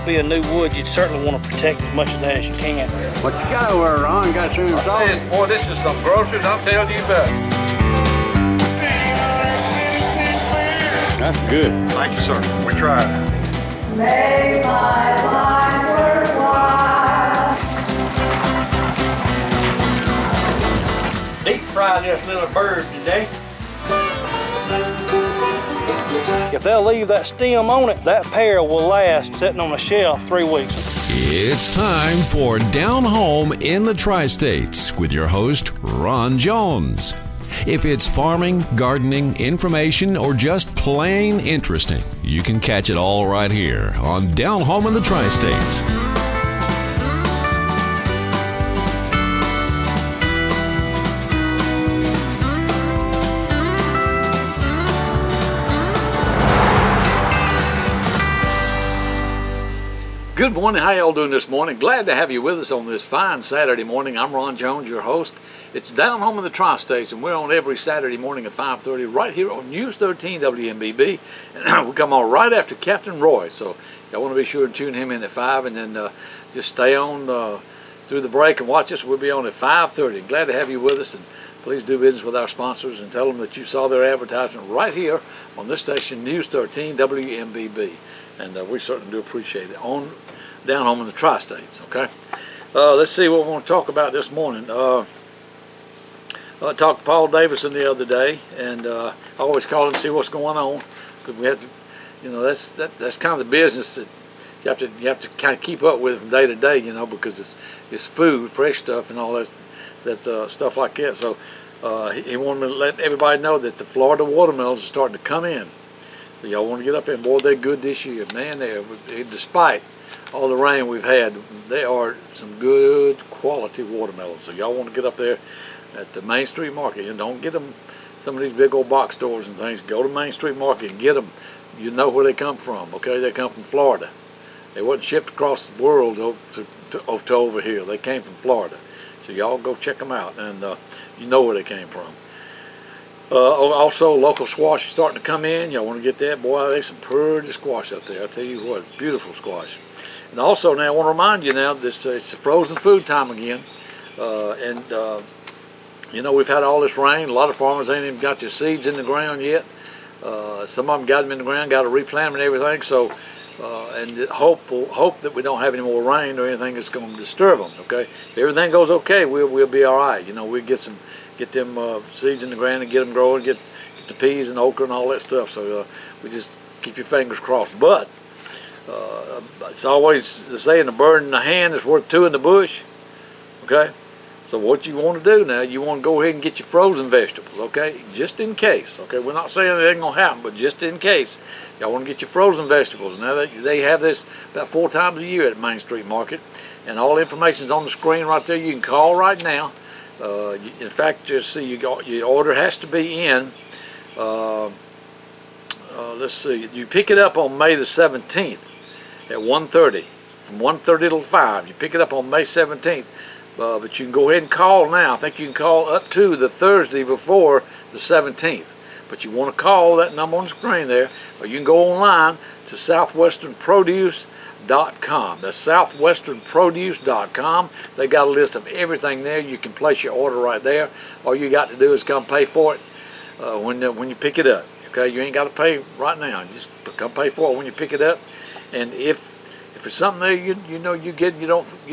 be a new wood, you'd certainly want to protect as much of that as you can. What you got over there, Ron? Got some salt? Boy, this is some groceries, I'm telling you about. That's good. Thank you, sir. We tried. Make my life worthwhile. Deep fry this little bird today. If they'll leave that stem on it, that pear will last sitting on the shelf 3 weeks. It's time for Down Home in the Tri-States with your host, Ron Jones. If it's farming, gardening, information, or just plain interesting, you can catch it all right here on Down Home in the Tri-States. Good morning. How y'all doing this morning? Glad to have you with us on this fine Saturday morning. I'm Ron Jones, your host. It's Down Home in the Tri-States, and we're on every Saturday morning at 5:30 right here on News 13 WMBB. And we come on right after Captain Roy, so y'all want to be sure to tune him in at 5, and then just stay on through the break and watch us. We'll be on at 5:30. Glad to have you with us, and please do business with our sponsors and tell them that you saw their advertisement right here on this station, News 13 WMBB. And we certainly do appreciate it on Down Home in the Tri-States, okay? Let's see what we want to talk about this morning. I talked to Paul Davison the other day, and I always call him and see what's going on, because we have to, you know, that's kind of the business that you have to kind of keep up with from day to day, you know, because it's food, fresh stuff, and all that stuff like that. So he wanted me to let everybody know that the Florida watermelons are starting to come in. So y'all want to get up there, and boy, they're good this year, man. Despite all the rain we've had, they are some good quality watermelons. So y'all want to get up there at the Main Street Market, and don't get them some of these big old box stores and things. Go to Main Street Market and get them. You know where they come from, okay? They come from Florida. They wasn't shipped across the world to over here. They came from Florida. So y'all go check them out, and you know where they came from. Also, local squash is starting to come in. Y'all want to get that? Boy, there's some pretty squash up there. I tell you what, beautiful squash. And also, now I want to remind you now, it's frozen food time again. You know, we've had all this rain. A lot of farmers ain't even got their seeds in the ground yet. Some of them got them in the ground, got to replant them and everything. So, and hope that we don't have any more rain or anything that's going to disturb them. Okay, if everything goes okay, we'll be all right. You know, we'll get them seeds in the ground and get them growing, get the peas and okra and all that stuff. So we just keep your fingers crossed. But it's always the saying, a bird in the hand is worth two in the bush. Okay. So what you want to do now, you want to go ahead and get your frozen vegetables, okay? Just in case, okay? We're not saying it ain't going to happen, but just in case, y'all want to get your frozen vegetables. Now, they have this about 4 times a year at Main Street Market, and all the information is on the screen right there. You can call right now. In fact, just see, your order has to be in, let's see, you pick it up on May the 17th at 1:30, from 1:30 till 5. You pick it up on May 17th. But you can go ahead and call now. I think you can call up to the Thursday before the 17th. But you want to call that number on the screen there, or you can go online to southwesternproduce.com. That's southwesternproduce.com. They got a list of everything there. You can place your order right there. All you got to do is come pay for it when you pick it up. Okay, you ain't got to pay right now. You just come pay for it when you pick it up. And if it's something there you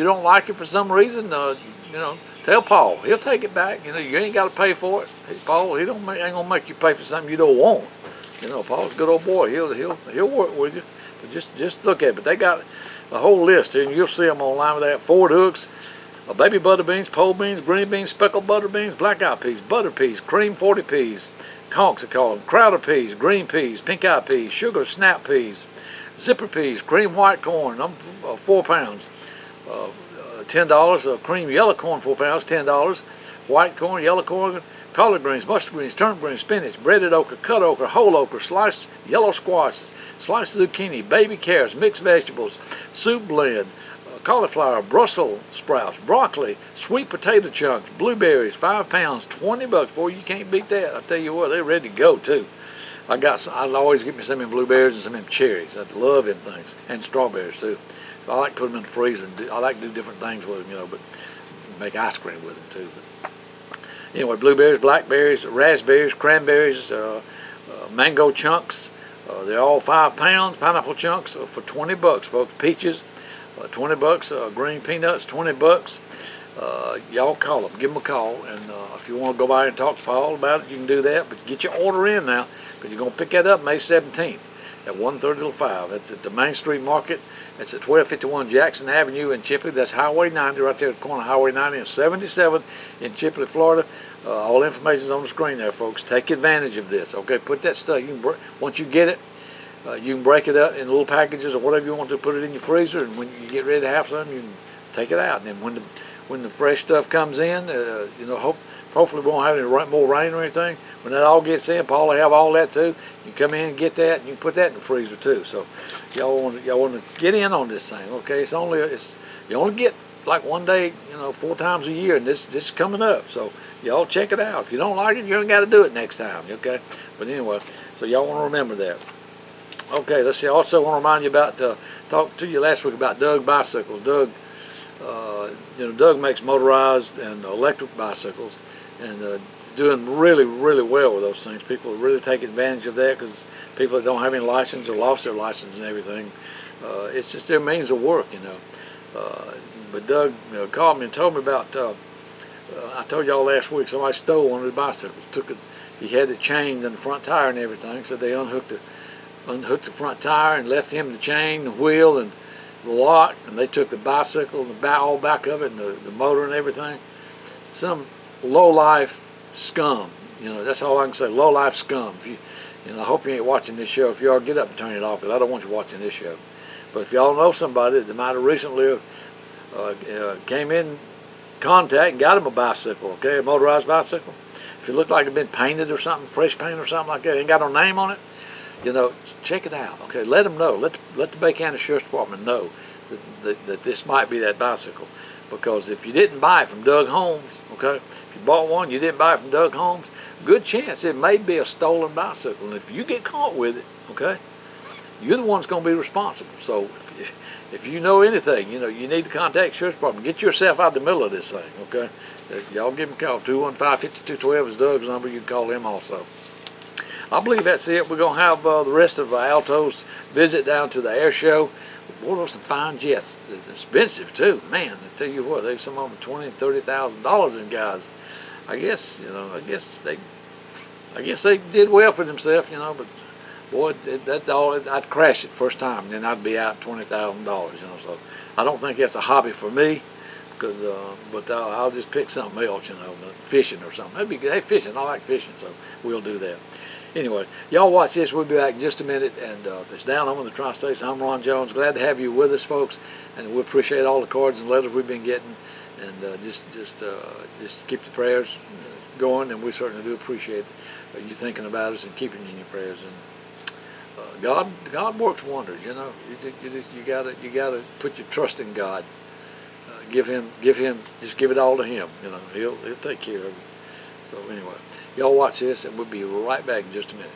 don't like it for some reason, you know, tell Paul. He'll take it back. You know, you ain't got to pay for it. Paul, he ain't gonna make you pay for something you don't want. You know, Paul's a good old boy. He'll work with you. But just look at it. But they got a whole list, and you'll see them online with that. Ford hooks, baby butter beans, pole beans, green beans, speckled butter beans, black eyed peas, butter peas, cream 40 peas, conchs they call them, crowder peas, green peas, pink eyed peas, sugar snap peas, zipper peas, cream white corn, 4 pounds, $10. Cream yellow corn, 4 pounds, $10. White corn, yellow corn, collard greens, mustard greens, turnip greens, spinach, breaded okra, cut okra, whole okra, sliced yellow squash, sliced zucchini, baby carrots, mixed vegetables, soup blend, cauliflower, Brussels sprouts, broccoli, sweet potato chunks, blueberries, 5 pounds, $20. Boy, you can't beat that. I tell you what, they're ready to go too. I'd always get me some of them blueberries and some of them cherries. I love them things, and strawberries too. So I like to put them in the freezer. I like to do different things with them, but make ice cream with them too. But anyway, blueberries, blackberries, raspberries, cranberries, mango chunks. They're all 5 pounds. Pineapple chunks for $20, folks. Peaches, $20. Green peanuts, $20. Y'all call them, give them a call, and if you want to go by and talk to Paul about it, you can do that. But get your order in now, because you're going to pick that up May 17th at 1:30 till 5. That's at the Main Street Market. That's at 1251 Jackson Avenue in Chipley. That's Highway 90 right there at the corner of Highway 90 and 77 in Chipley, Florida. All information is on the screen there, folks. Take advantage of this. Okay, put that stuff. Once you get it, you can break it up in little packages or whatever you want to. Put it in your freezer, and when you get ready to have some, you can take it out. And then when the fresh stuff comes in, hopefully we won't have any more rain or anything. When that all gets in, Paul will have all that too. You come in and get that, and you can put that in the freezer too. So y'all want to get in on this thing, okay? You only get like one day, 4 times a year, and this is coming up. So y'all check it out. If you don't like it, you ain't got to do it next time, okay? But anyway, so y'all want to remember that. Okay, let's see. I also want to remind you about talked to you last week about Doug bicycles. Doug makes motorized and electric bicycles, and doing really, really well with those things. People really take advantage of that, because people that don't have any license or lost their license and everything, it's just their means of work, But Doug called me and told me about. I told y'all last week somebody stole one of his bicycles. He had it chained in the front tire and everything, so they unhooked the front tire and left him the chain, the wheel, and the lock, and they took the bicycle and all back of it, and the motor and everything. Some low-life scum, that's all I can say, low-life scum. I hope you ain't watching this show. If you are, get up and turn it off, because I don't want you watching this show. But if y'all know somebody that might have recently came in contact and got him a bicycle, okay, a motorized bicycle, if it looked like it had been painted or something, fresh paint or something like that, ain't got no name on it, check it out, okay? Let them know. Let the Bay County Sheriff's Department know that this might be that bicycle. Because if you didn't buy it from Doug Holmes, okay, if you bought one, you didn't buy it from Doug Holmes, good chance it may be a stolen bicycle. And if you get caught with it, okay, you're the one that's going to be responsible. So if you know anything, you need to contact the Sheriff's Department. Get yourself out of the middle of this thing, okay? Y'all give him a call. 215-5212 is Doug's number. You can call him also. I believe that's it. We're going to have the rest of Alto's visit down to the air show. Boy, those some fine jets. They're expensive too. Man, I tell you what, there's some of them $20,000 and $30,000 in guys. I guess they did well for themselves, but boy, that's all. I'd crash it first time, and then I'd be out $20,000, So I don't think that's a hobby for me, but I'll just pick something else, fishing or something. Hey, fishing. I like fishing, so we'll do that. Anyway, y'all watch this. We'll be back in just a minute. And it's Down Home in the Tri-States. I'm Ron Jones. Glad to have you with us, folks. And we appreciate all the cards and letters we've been getting. And just keep the prayers going. And we certainly do appreciate you thinking about us and keeping you in your prayers. And God works wonders. You gotta put your trust in God. Give him. Just give it all to Him. He'll take care of it. So anyway. Y'all watch this, and we'll be right back in just a minute.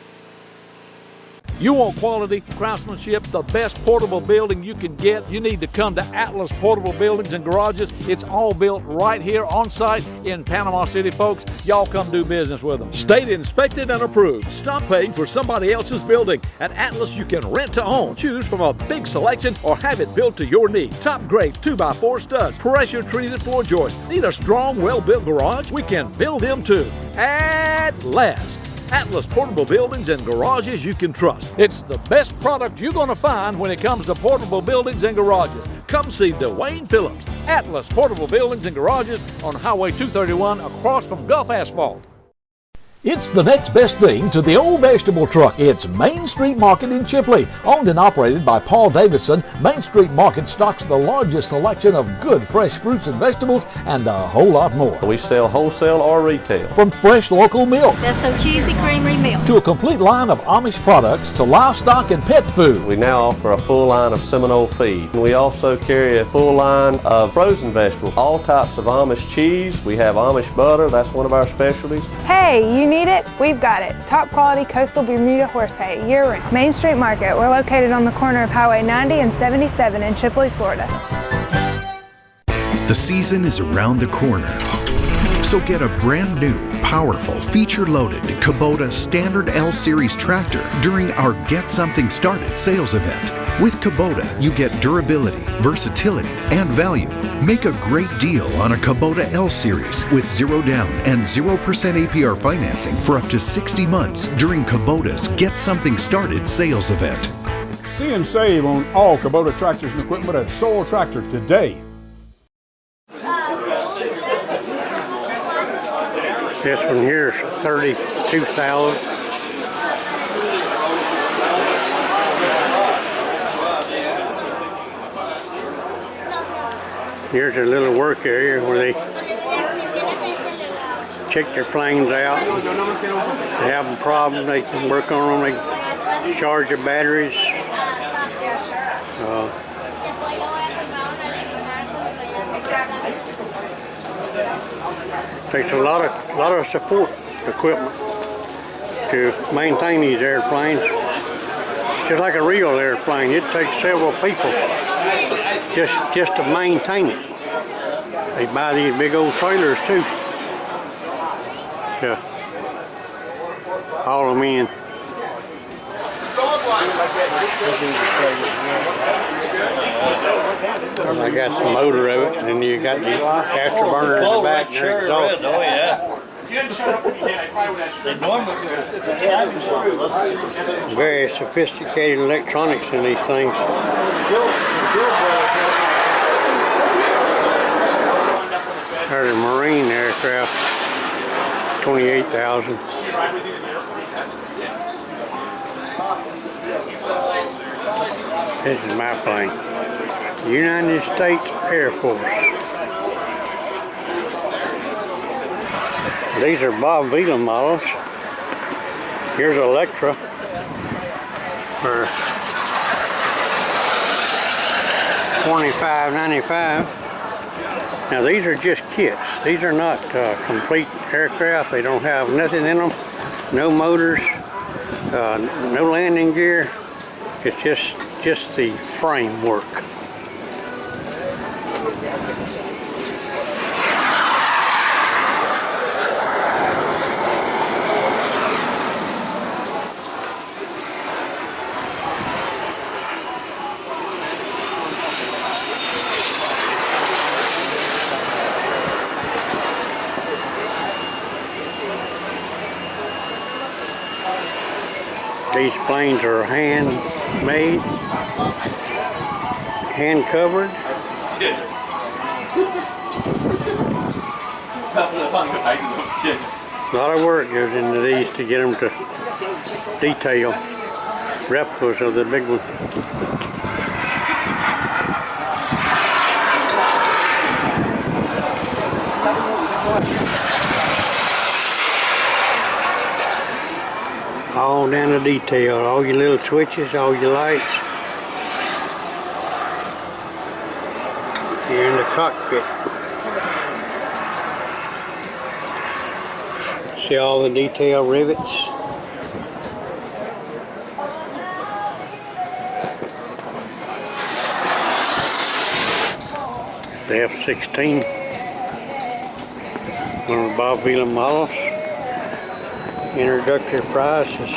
You want quality craftsmanship, the best portable building you can get, you need to come to Atlas Portable Buildings and Garages. It's all built right here on site in Panama City, folks. Y'all come do business with them. State inspected and approved. Stop paying for somebody else's building. At Atlas, you can rent to own. Choose from a big selection or have it built to your need. Top grade 2x4 studs, pressure treated floor joists. Need a strong, well-built garage? We can build them too. At last. Atlas Portable Buildings and Garages you can trust. It's the best product you're going to find when it comes to portable buildings and garages. Come see Dwayne Phillips. Atlas Portable Buildings and Garages on Highway 231 across from Gulf Asphalt. It's the next best thing to the old vegetable truck. It's Main Street Market in Chipley. Owned and operated by Paul Davidson, Main Street Market stocks the largest selection of good fresh fruits and vegetables and a whole lot more. We sell wholesale or retail. From fresh local milk. That's so cheesy creamery milk. To a complete line of Amish products to livestock and pet food. We now offer a full line of Seminole feed. We also carry a full line of frozen vegetables. All types of Amish cheese. We have Amish butter. That's one of our specialties. Hey, you need it, we've got it. Top quality coastal Bermuda horse hay, year round. Main Street Market, we're located on the corner of Highway 90 and 77 in Chipley, Florida. The season is around the corner. So get a brand new, powerful, feature-loaded Kubota Standard L Series tractor during our Get Something Started sales event. With Kubota, you get durability, versatility, and value. Make a great deal on a Kubota L Series with 0 down and 0% APR financing for up to 60 months during Kubota's Get Something Started sales event. See and save on all Kubota tractors and equipment at Soul Tractor today. This one here is $32,000. Here's a little work area where they check their planes out. If they have a problem, they can work on them. They charge the batteries. Takes a lot of support equipment to maintain these airplanes. Just like a real airplane, it takes several people just to maintain it. They buy these big old trailers too to haul them in. I got the motor of it, and then you got the afterburner in the back. Sure is. Oh yeah. Very sophisticated electronics in these things. There's a Marine aircraft, $28,000. This is my plane. United States Air Force. These are Bob Vila models. Here's Electra for $25.95. Now these are just kits. These are not complete aircraft. They don't have nothing in them. No motors, no landing gear. It's just the framework. These planes are hand-made, hand-covered. A lot of work goes into these to get them to detail replicas of the big one. All down to detail, all your little switches, all your lights. You're in the cockpit. See all the detail rivets. The F-16, one of the Bob Vila models. Introductory price is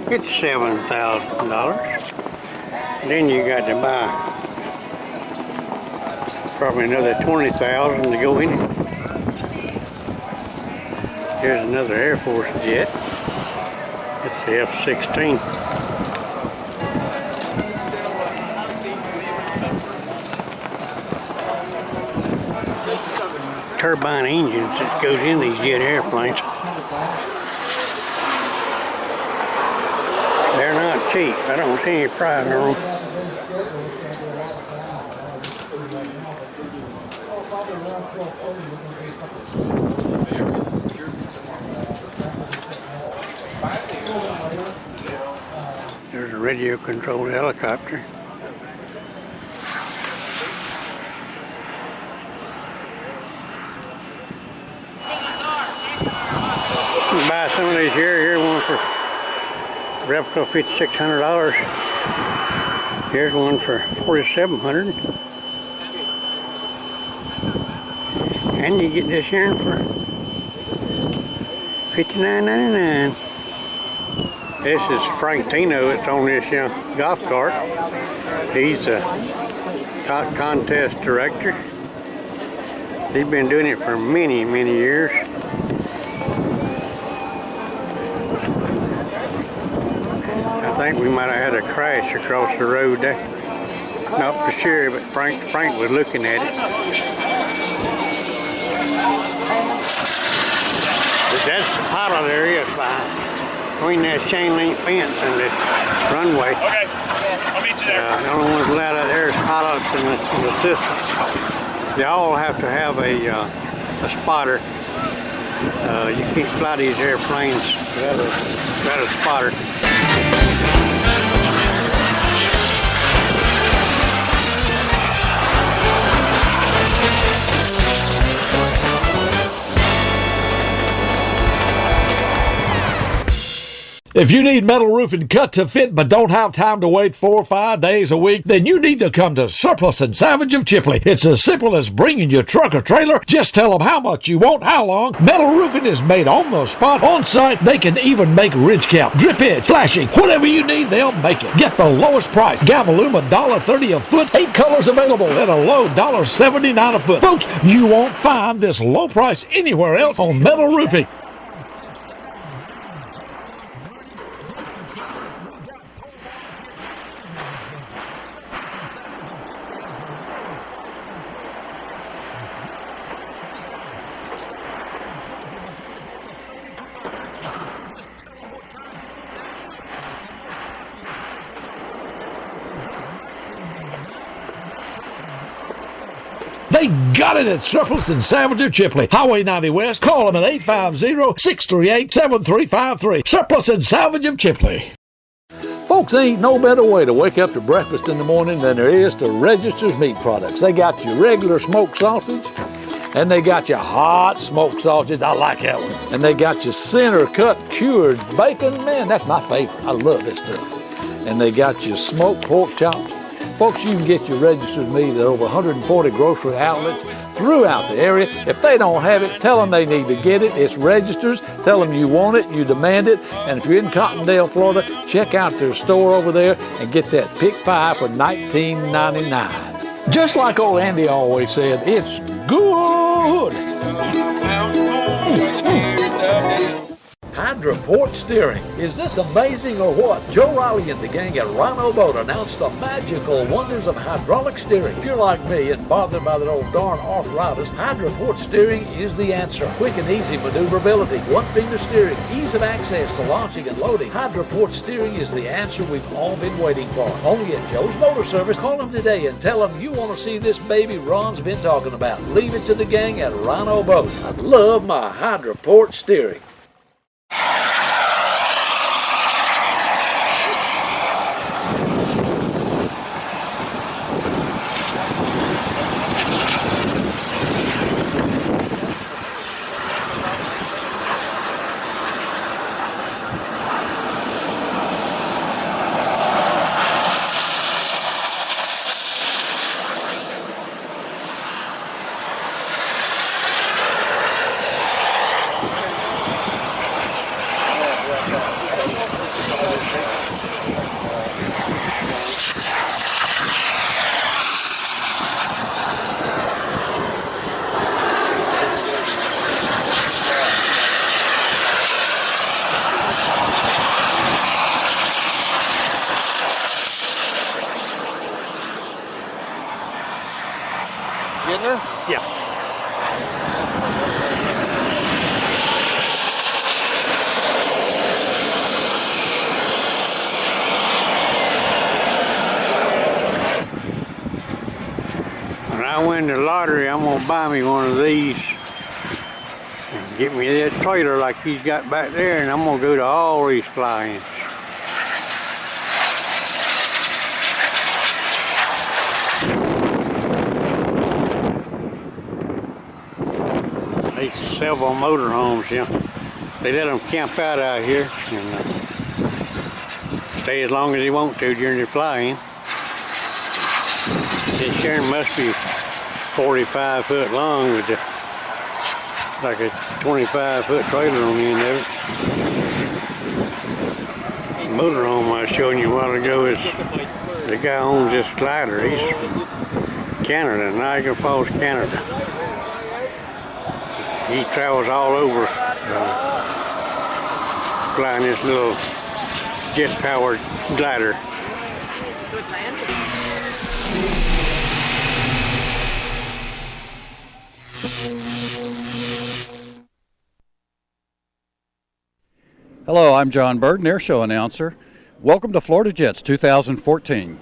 it's $7,000. Then you got to buy probably another $20,000 to go in it. Here's another Air Force jet. It's the F-16. Turbine engines that goes in these jet airplanes. They're not cheap. I don't see any price on them. There's a radio-controlled helicopter. to buy some of these here. Here's one for replica $5,600. Here's one for $4,700. And you get this here for $59.99. This is Frank Tino that's on this golf cart. He's the contest director. He's been doing it for many, many years. I think we might have had a crash across the road there. Not for sure, but Frank was looking at it. That's the pilot area between that chain link fence and the runway. Okay, I'll meet you there. The only ones allowed out there is pilots and the assistants. They all have to have a spotter. You can't fly these airplanes without a spotter. If you need metal roofing cut to fit but don't have time to wait 4 or 5 days a week, then you need to come to Surplus and Salvage of Chipley. It's as simple as bringing your truck or trailer. Just tell them how much you want, how long. Metal roofing is made on the spot, on site. They can even make ridge cap, drip edge, flashing. Whatever you need, they'll make it. Get the lowest price. Galvalume $1.30 a foot. 8 colors available at a low $1.79 a foot. Folks, you won't find this low price anywhere else on metal roofing. They got it at Surplus and Salvage of Chipley. Highway 90 West. Call them at 850-638-7353. Surplus and Salvage of Chipley. Folks, there ain't no better way to wake up to breakfast in the morning than there is to Register's Meat Products. They got your regular smoked sausage, and they got your hot smoked sausage. I like that one. And they got your center cut cured bacon. Man, that's my favorite. I love this stuff. And they got your smoked pork chops. Folks, you can get your Register's Meat at over 140 grocery outlets throughout the area. If they don't have it, tell them they need to get it. It's Register's. Tell them you want it, you demand it. And if you're in Cottondale, Florida, check out their store over there and get that Pick 5 for $19.99. Just like old Andy always said, it's good. Hydroport steering. Is this amazing or what? Joe Riley and the gang at Rhino Boat announced the magical wonders of hydraulic steering. If you're like me and bothered by that old darn arthritis, Hydroport steering is the answer. Quick and easy maneuverability, one-finger steering, ease of access to launching and loading. Hydroport steering is the answer we've all been waiting for. Only at Joe's Motor Service. Call them today and tell them you want to see this baby Ron's been talking about. Leave it to the gang at Rhino Boat. I love my Hydroport steering. Yeah. When I win the lottery, I'm gonna buy me one of these and get me that trailer like he's got back there, and I'm gonna go to all these fly-ins. There's several motorhomes, yeah. they let them camp out here and stay as long as they want to during their flying. This Sharon must be 45 foot long with like a 25-foot trailer on the end of it. The motorhome I was showing you a while ago is the guy who owns this glider. He's Canada, Niagara Falls, Canada. He travels all over flying this little jet-powered glider. Hello, I'm John Burton, Air Show announcer. Welcome to Florida Jets 2014.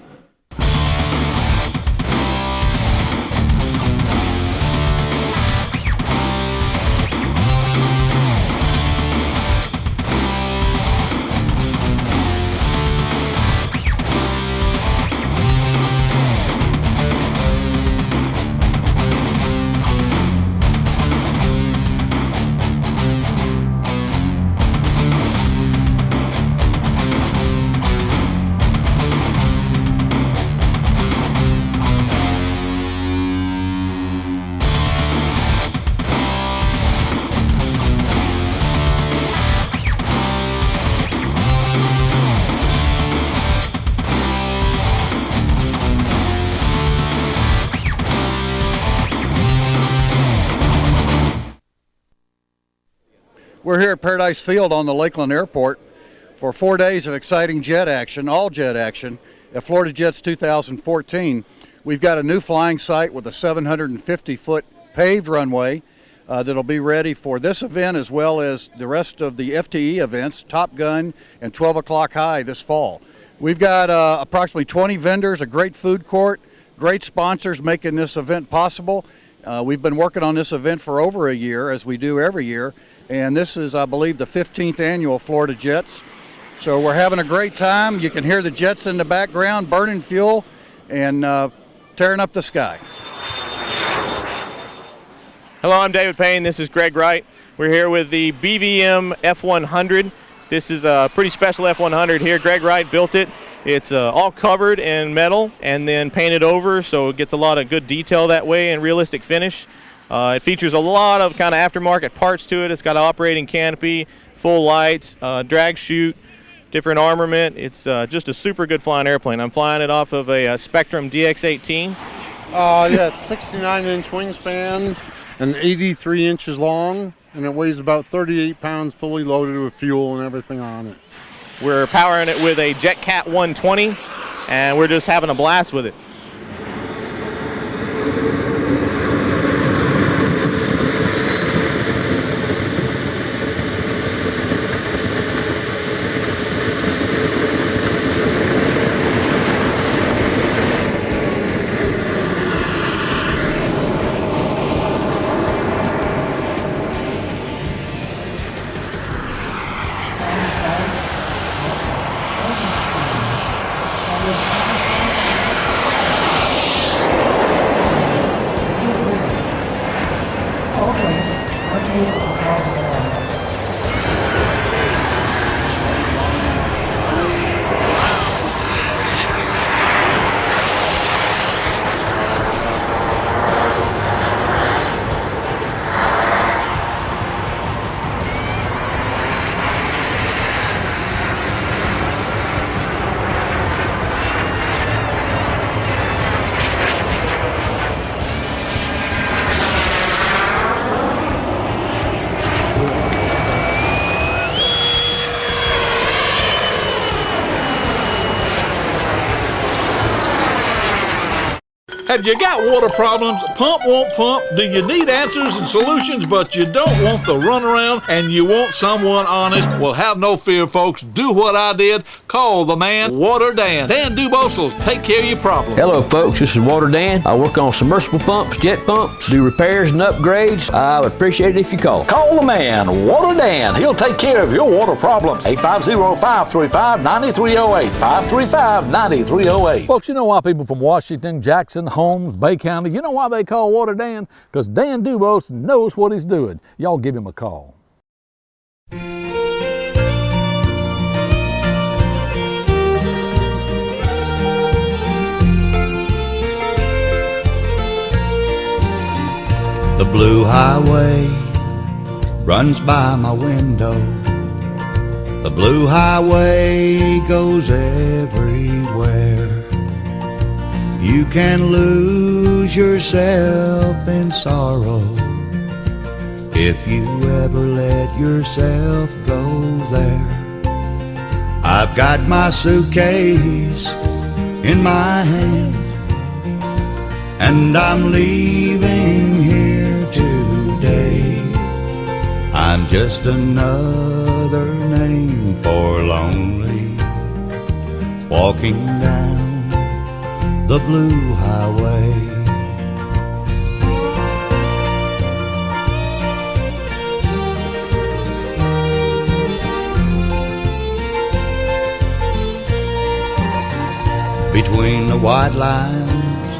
We're here at Paradise Field on the Lakeland Airport for 4 days of exciting jet action, all jet action, at Florida Jets 2014. We've got a new flying site with a 750-foot paved runway that'll be ready for this event as well as the rest of the FTE events, Top Gun and 12 O'Clock High this fall. We've got approximately 20 vendors, a great food court, great sponsors making this event possible. We've been working on this event for over a year, as we do every year. And this is, I believe, the 15th annual Florida Jets. So we're having a great time. You can hear the jets in the background burning fuel and tearing up the sky. Hello, I'm David Payne. This is Greg Wright. We're here with the BVM F100. This is a pretty special F100 here. Greg Wright built it. It's all covered in metal and then painted over, so it gets a lot of good detail that way and realistic finish. It features a lot of kind of aftermarket parts to it. It's got an operating canopy, full lights, drag chute, different armament. It's just a super good flying airplane. I'm flying it off of a Spectrum DX-18. Yeah, it's 69-inch wingspan and 83 inches long, and it weighs about 38 pounds fully loaded with fuel and everything on it. We're powering it with a JetCat 120, and we're just having a blast with it. Have you got water problems? Pump won't pump? Do you need answers and solutions, but you don't want the runaround and you want someone honest? Well, have no fear, folks. Do what I did. Call the man, Water Dan. Dan Dubose will take care of your problem. Hello, folks. This is Water Dan. I work on submersible pumps, jet pumps, do repairs and upgrades. I would appreciate it if you call. Call the man, Water Dan. He'll take care of your water problems. 850-535-9308. 535-9308. Folks, you know why people from Washington, Jackson, Holmes, Bay County, you know why they call Water Dan? Because Dan Dubose knows what he's doing. Y'all give him a call. The blue highway runs by my window. The blue highway goes everywhere. You can lose yourself in sorrow if you ever let yourself go there. I've got my suitcase in my hand, and I'm leaving here today. I'm just another name for lonely, walking down the blue highway. Between the white lines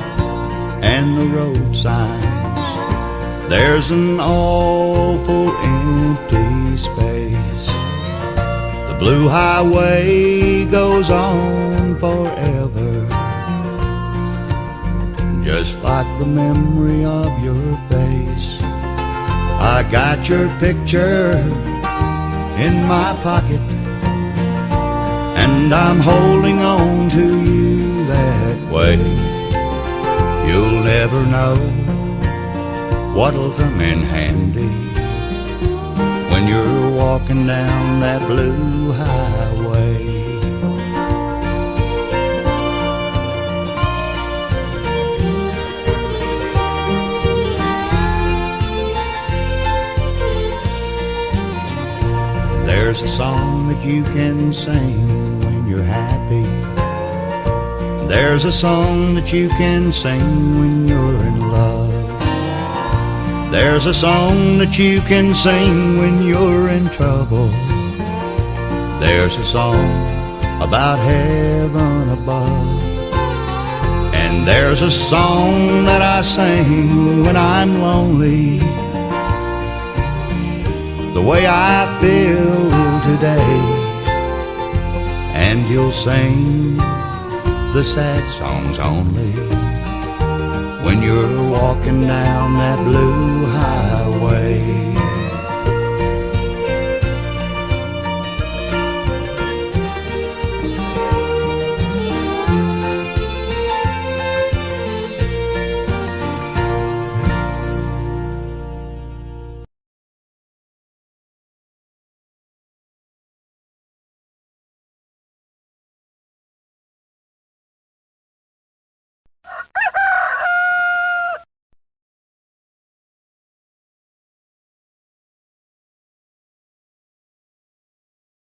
and the road signs, there's an awful empty space. The blue highway goes on forever, just like the memory of your face. I got your picture in my pocket, and I'm holding on to you that way. You'll never know what'll come in handy when you're walking down that blue highway. There's a song that you can sing when you're happy. There's a song that you can sing when you're in love. There's a song that you can sing when you're in trouble. There's a song about heaven above. And there's a song that I sing when I'm lonely, the way I feel today. And you'll sing the sad songs only when you're walking down that blue